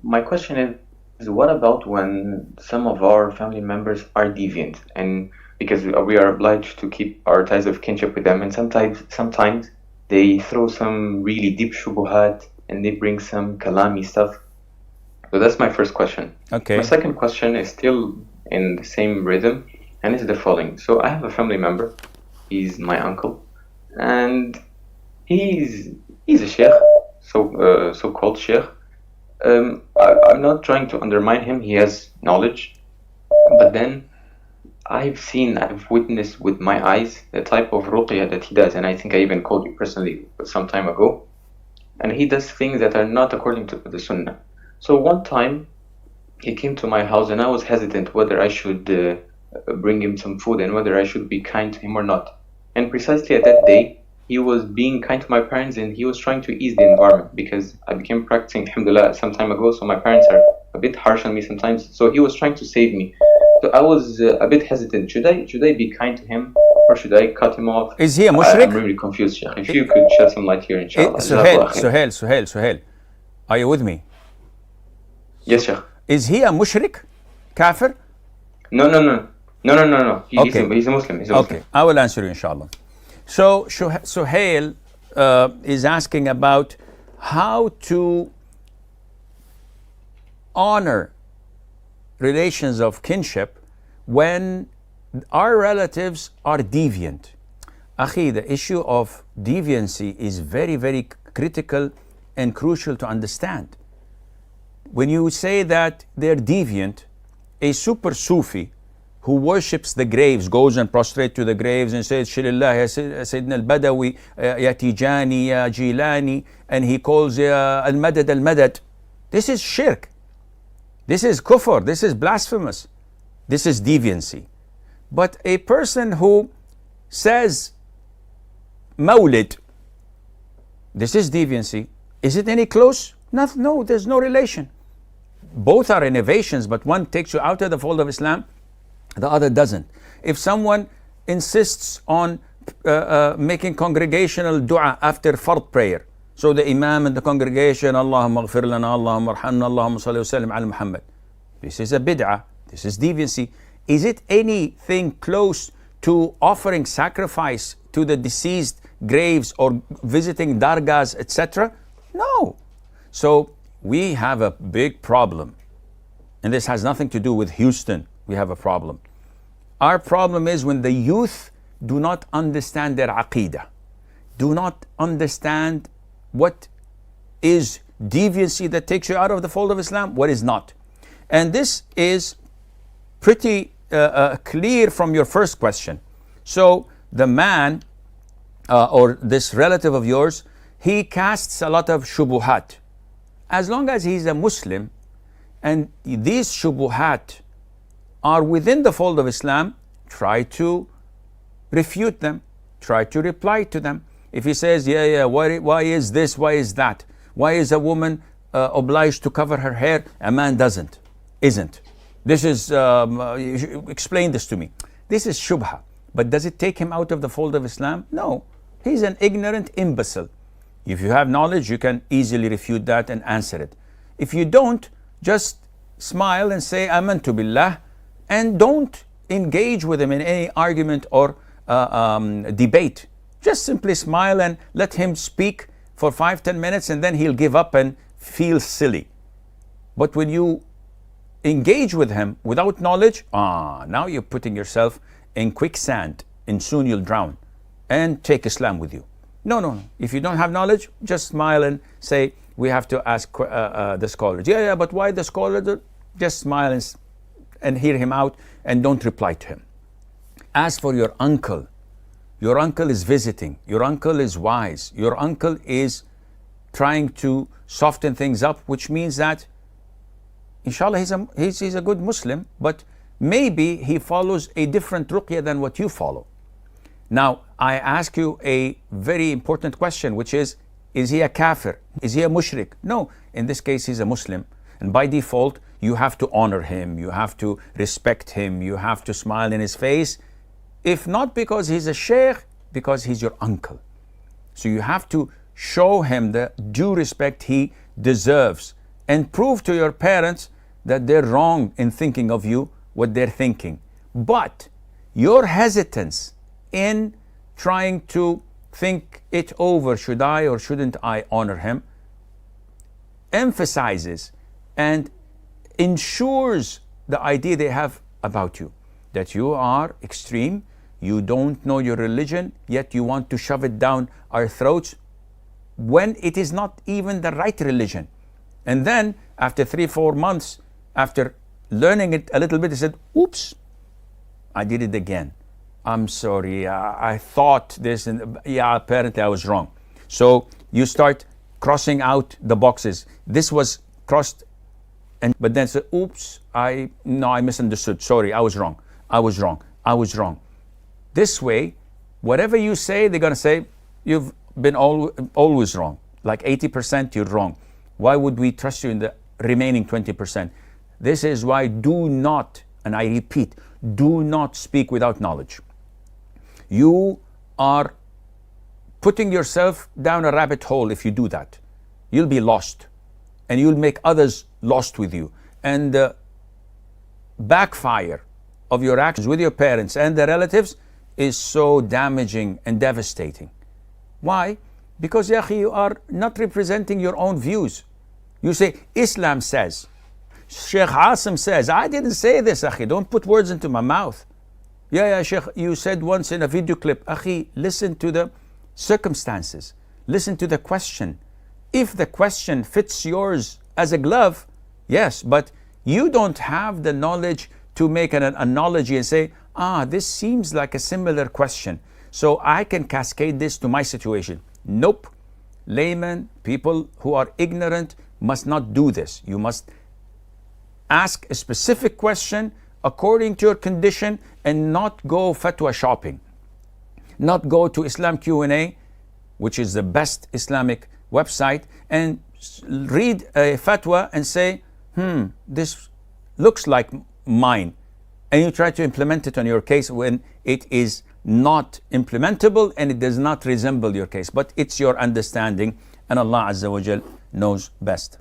My question is what about when some of our family members are deviant, and because we are obliged to keep our ties of kinship with them, and sometimes they throw some really deep shubuhat and they bring some kalami stuff. So that's my first question. Okay. My second question is still in the same rhythm, and it's the following. So I have a family member. He's my uncle, and he's a sheikh, so-called sheikh. I'm not trying to undermine him. He has knowledge, but then I've witnessed with my eyes the type of ruqya that he does, and I think I even called you personally some time ago. And he does things that are not according to the sunnah. So one time he came to my house, and I was hesitant whether I should bring him some food and whether I should be kind to him or not. And precisely at that day, he was being kind to my parents, and he was trying to ease the environment because I became practicing alhamdulillah some time ago, so my parents are a bit harsh on me sometimes. So he was trying to save me. So I was a bit hesitant. Should I be kind to him, or should I cut him off? Is he a I'm mushrik? really confused, Sheikh. If you could shed some light here, inshallah. Suhail, are you with me? Yes, Sheikh. Is he a mushrik? Kafir? No. Okay. He's a Muslim. Okay, I will answer you, inshallah. So Suhail is asking about how to honor relations of kinship when our relatives are deviant. Akhi, the issue of deviancy is very, very critical and crucial to understand. When you say that they're deviant, a super Sufi who worships the graves, goes and prostrate to the graves and says, Shilillah, ya Sayyidina al-Badawi, ya Tijani, ya Jilani, and he calls al-Madad al-Madad. This is shirk. This is kufr. This is blasphemous. This is deviancy. But a person who says Mawlid, this is deviancy. Is it any close? No, there's no relation. Both are innovations, but one takes you out of the fold of Islam, the other doesn't. If someone insists on making congregational dua after fard prayer, so the imam and the congregation, Allahumma ghfir lana, Allahumma arhamna, Allahumma salli wa sallim ala Muhammad. This is a bid'ah. This is deviancy. Is it anything close to offering sacrifice to the deceased graves or visiting dargahs, etc.? No. So we have a big problem. And this has nothing to do with Houston. We have a problem. Our problem is when the youth do not understand their aqeedah, do not understand what is deviancy that takes you out of the fold of Islam, what is not. And this is pretty clear from your first question. So the man or this relative of yours, he casts a lot of shubuhat. As long as he's a Muslim and these shubuhat are within the fold of Islam, try to refute them, try to reply to them. If he says, why is this, why is that? Why is a woman obliged to cover her hair? A man isn't. This is, explain this to me. This is shubha. But does it take him out of the fold of Islam? No. He's an ignorant imbecile. If you have knowledge, you can easily refute that and answer it. If you don't, just smile and say, Amantu billah, and don't engage with him in any argument or debate. Just simply smile and let him speak for 5-10 minutes, and then he'll give up and feel silly. But when you engage with him without knowledge, now you're putting yourself in quicksand, and soon you'll drown. And take Islam with you. No. If you don't have knowledge, just smile and say, we have to ask the scholars. But why the scholars? Just smile and hear him out and don't reply to him. As for your uncle is visiting. Your uncle is wise. Your uncle is trying to soften things up, which means that, inshallah, he's a good Muslim, but maybe he follows a different ruqya than what you follow. Now, I ask you a very important question, which is he a kafir? Is he a mushrik? No, in this case, he's a Muslim. And by default, you have to honor him, you have to respect him, you have to smile in his face. If not because he's a sheikh, because he's your uncle. So you have to show him the due respect he deserves and prove to your parents that they're wrong in thinking of you what they're thinking. But your hesitance in trying to think it over, should I or shouldn't I honor him, emphasizes and ensures the idea they have about you, that you are extreme, you don't know your religion, yet you want to shove it down our throats when it is not even the right religion. And then after 3-4 months, after learning it a little bit, he said, oops, I did it again. I'm sorry, I thought this, and yeah, apparently I was wrong. So you start crossing out the boxes. This was crossed, but then say, oops, I misunderstood. Sorry, I was wrong. I was wrong. I was wrong. This way, whatever you say, they're going to say, you've been always wrong. Like 80% you're wrong. Why would we trust you in the remaining 20%? This is why do not, and I repeat, do not speak without knowledge. You are putting yourself down a rabbit hole if you do that. You'll be lost, and you'll make others lost with you. And the backfire of your actions with your parents and their relatives is so damaging and devastating. Why? Because you are not representing your own views. You say, Islam says, Sheikh Assim says. I didn't say this, akhi. Don't put words into my mouth. Yeah, Sheikh, you said once in a video clip, akhi, listen to the circumstances. Listen to the question. If the question fits yours as a glove, yes, but you don't have the knowledge to make an analogy and say, this seems like a similar question, so I can cascade this to my situation. Nope. Laymen, people who are ignorant, must not do this. You must ask a specific question according to your condition and not go fatwa shopping. Not go to Islam Q&A, which is the best Islamic website, and read a fatwa and say, this looks like mine. And you try to implement it on your case when it is not implementable and it does not resemble your case. But it's your understanding, and Allah Azza wa Jal knows best.